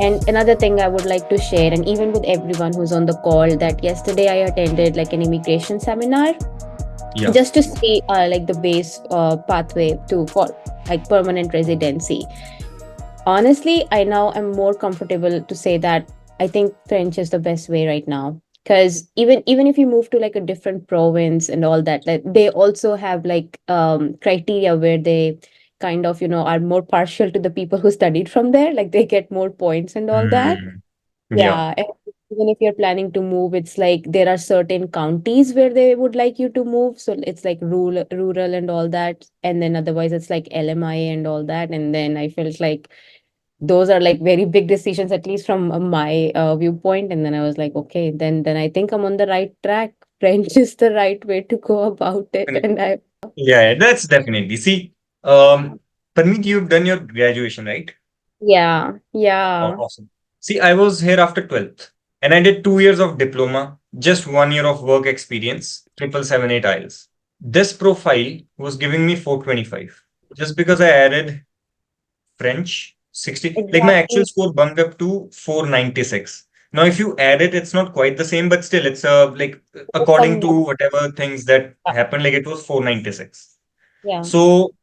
And another thing I would like to share, and even with everyone who's on the call, that yesterday I attended like an immigration seminar Yeah. just to see like the base pathway to for like permanent residency. Honestly, I now am more comfortable to say that I think French is the best way right now. Because even if you move to like a different province and all that, like they also have like criteria where they kind of are more partial to the people who studied from there. Like they get more points and all that. Mm, yeah. Yeah, and even if you're planning to move, it's like there are certain counties where they would like you to move. So it's like rural and all that. And then otherwise it's like LMIA and all that. And then I felt like those are like very big decisions, at least from my viewpoint. And then I was like, okay, then I think I'm on the right track. French is the right way to go about it. And I Yeah, that's definitely. See, um, Parmeet, you've done your graduation, right? yeah, Oh, yeah, awesome. See, I was here after 12th and I did 2 years of diploma, just 1 year of work experience, 777 IELTS. This profile was giving me 425 just because I added French 60, like my actual exactly. score bumped up to 496. Now, if you add it, it's not quite the same, but still, it's like according to Somewhat, whatever things that happened, like it was 496. yeah, So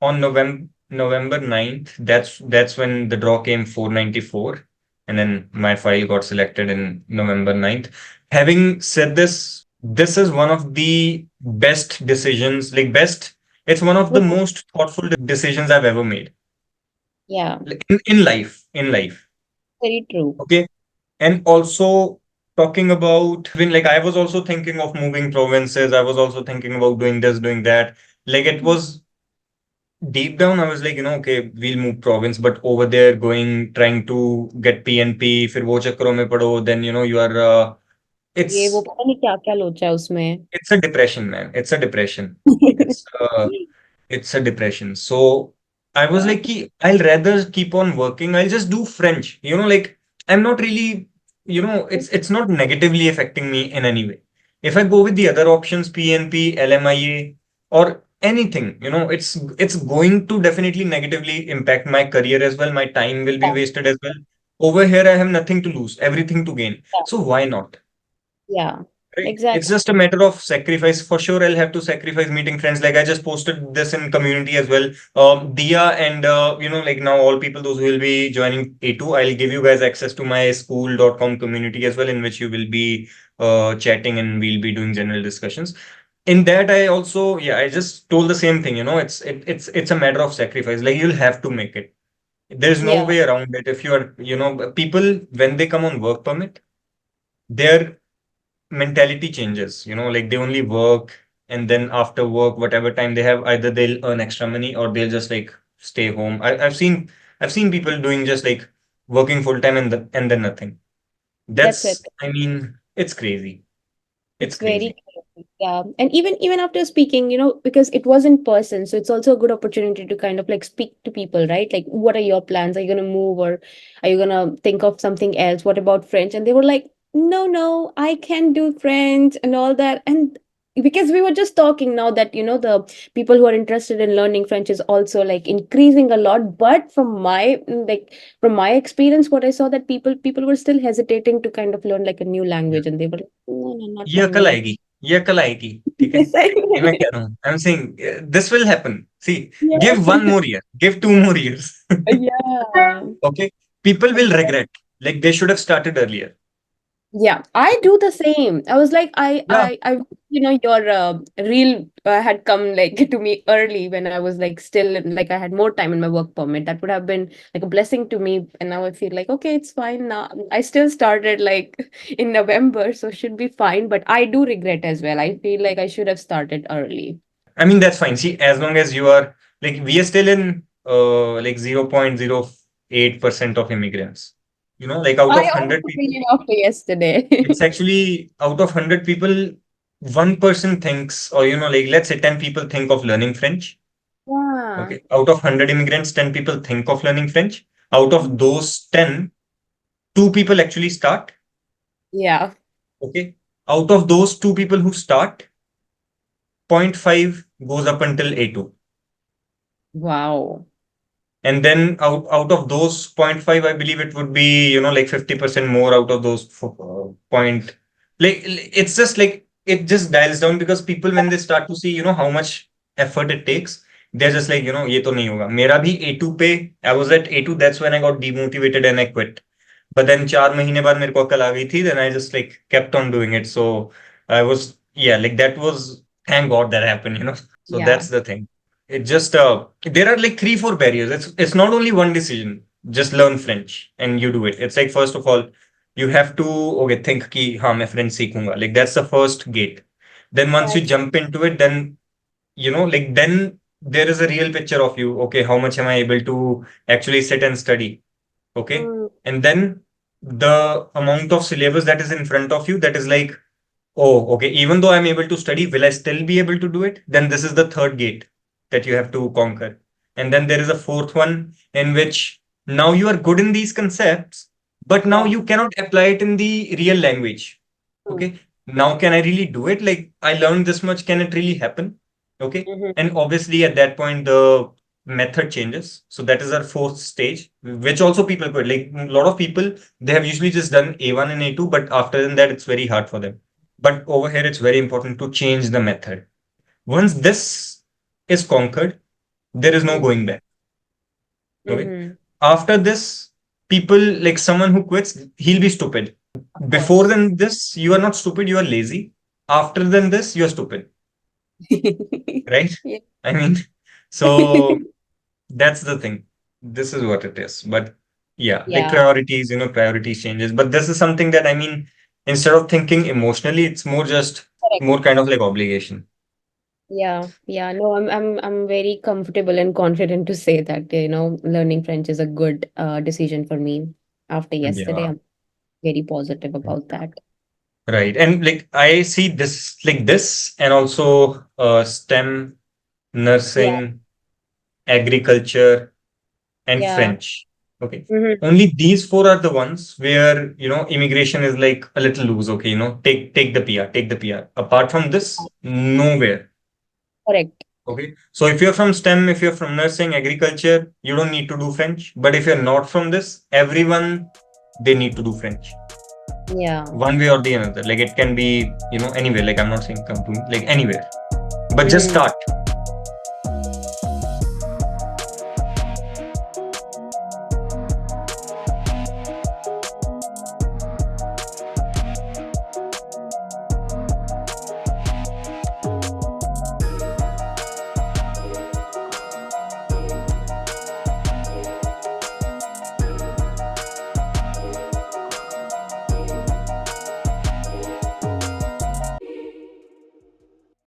on November 9th, that's when the draw came 494, and then my file got selected in November 9th. Having said this, this is one of the best decisions, like best, it's one of the yeah, most thoughtful decisions I've ever made. yeah, Like in life, in life. very true. Okay. And also talking about even like I was also thinking of moving provinces. I was also thinking about doing this, doing that. Like it was deep down, I was like, okay, we'll move province, but over there going, trying to get PNP, फिर वो चक्करों में पड़ो, then you are, ये वो it's पता नहीं क्या क्या लोचा है उसमें. it's a depression, man. It's a depression. It's it's a depression. So I was Yeah, like, I'll rather keep on working. I'll just do French. Like I'm not really, it's not negatively affecting me in any way. If I go with the other options, PNP, LMIA, or anything, it's going to definitely negatively impact my career as well. My time will be yeah, wasted as well. Over here, I have nothing to lose, everything to gain. So why not? yeah, Right. It's exactly. just a matter of sacrifice. For sure, I'll have to sacrifice meeting friends. Like I just posted this in community as well. Dia and like now all people those who will be joining A2, I'll give you guys access to my school.com community as well, in which you will be chatting and we'll be doing general discussions. In that, I also I just told the same thing. It's a matter of sacrifice. Like you'll have to make it. There's no Yeah, way around it. If you are, people when they come on work permit, they're mentality changes, like they only work and then after work, whatever time they have, either they'll earn extra money or they'll just like stay home. I've seen people doing just like working full time and then nothing. that's it. I mean, it's crazy. It's It's very crazy. chaotic, yeah. And even after speaking, because it was in person, so it's also a good opportunity to kind of like speak to people, right? Like, what are your plans? Are you gonna move or are you gonna think of something else? What about French? And they were like, no, no, I can do French and all that. And because we were just talking now that, the people who are interested in learning French is also like increasing a lot. But from my experience, what I saw that people were still hesitating to kind of learn like a new Yeah. language, and they were like, no, no, not ये for अकल me. आएगी, ये अकल आएगी, ठीक है? ये मैं कह रहा हूँ. I'm saying this will happen. See, Yeah. give 1 more year, give 2 more years. Yeah. Okay, people will Exactly. regret, like they should have started earlier. Yeah, I do the same. I was like, Yeah. your reel had come like to me early when I was like still like I had more time in my work permit. That would have been like a blessing to me. And now I feel like, okay, it's fine now. I still started like in November, so should be fine. But I do regret as well. I feel like I should have started early. I mean, that's fine. See, as long as you are like, we are still in like 0.08% of immigrants. Like out I of 100 also people, feel it after yesterday. it's actually out of 100 people, one person thinks, or like let's say 10 people think of learning French. Yeah. Okay. Out of 100 immigrants, 10 people think of learning French. Out of those 10, two people actually start. Yeah. Okay. Out of those two people who start, zero point 0.5 goes up until A2. Wow. And then out of those 0.5, I believe it would be, like 50% more out of those point. Like, it's just like, it just dials down because people, when they start to see, how much effort it takes, they're just like, ये तो नहीं होगा. मेरा भी A2 पे, I was at A2, that's when I got demotivated and I quit. But then 4 महीने बाद मेरे को अक्ल आ गई थी, then I just like kept on doing it. So I was, yeah, like that was, thank God that happened. So Yeah. that's the thing. It just there are like 3 4 barriers. It's not only one decision. Just learn French and you do it. It's like, first of all, you have to, okay, think कि हाँ मैं French सीखूंगा. Like that's the first gate. Then once you Right. jump into it, then like then there is a real picture of you. Okay, how much am I able to actually sit and study? Okay, Mm, and then the amount of syllabus that is in front of you, that is like, oh, okay, even though I'm able to study, will I still be able to do it? Then this is the third gate that you have to conquer. And then there is a fourth one in which now you are good in these concepts, but now yeah. you cannot apply it in the real language. Mm, Okay. Now, can I really do it? Like, I learned this much. Can it really happen? Okay. mhm. And obviously, at that point, the method changes. So that is our fourth stage, which also people quit. Like, a lot of people, they have usually just done A1 and A2, but after that, it's very hard for them. But over here, it's very important to change the method. Once this is conquered, there is no Mm, going back. Okay. mhm. After this, people, like someone who quits, he'll be stupid. Of Before course. than this, you are not stupid, you are lazy. After than this, you are stupid, right? Yeah. I mean, so that's the thing. This is what it is. But yeah, like Yeah. priorities, priorities changes. But this is something that, I mean, instead of thinking emotionally, it's more just Correct. more kind of like obligation. Yeah. Yeah. No, I'm very comfortable and confident to say that, learning French is a good decision for me. After yesterday, Yeah. I'm very positive about that. Right. And like I see this like this and also STEM, Yeah. nursing, agriculture, and Yeah. French. Okay. Hmm. Only these four are the ones where, immigration is like a little loose. Okay, take the PR, take the PR. Apart from this, nowhere. Correct. Okay. So if you're from STEM, if you're from nursing, agriculture, you don't need to do French. But if you're not from this, everyone, they need to do French. Yeah. One way or the another. Like it can be, anywhere. Like I'm not saying come to me, like anywhere. But just Hmm. start.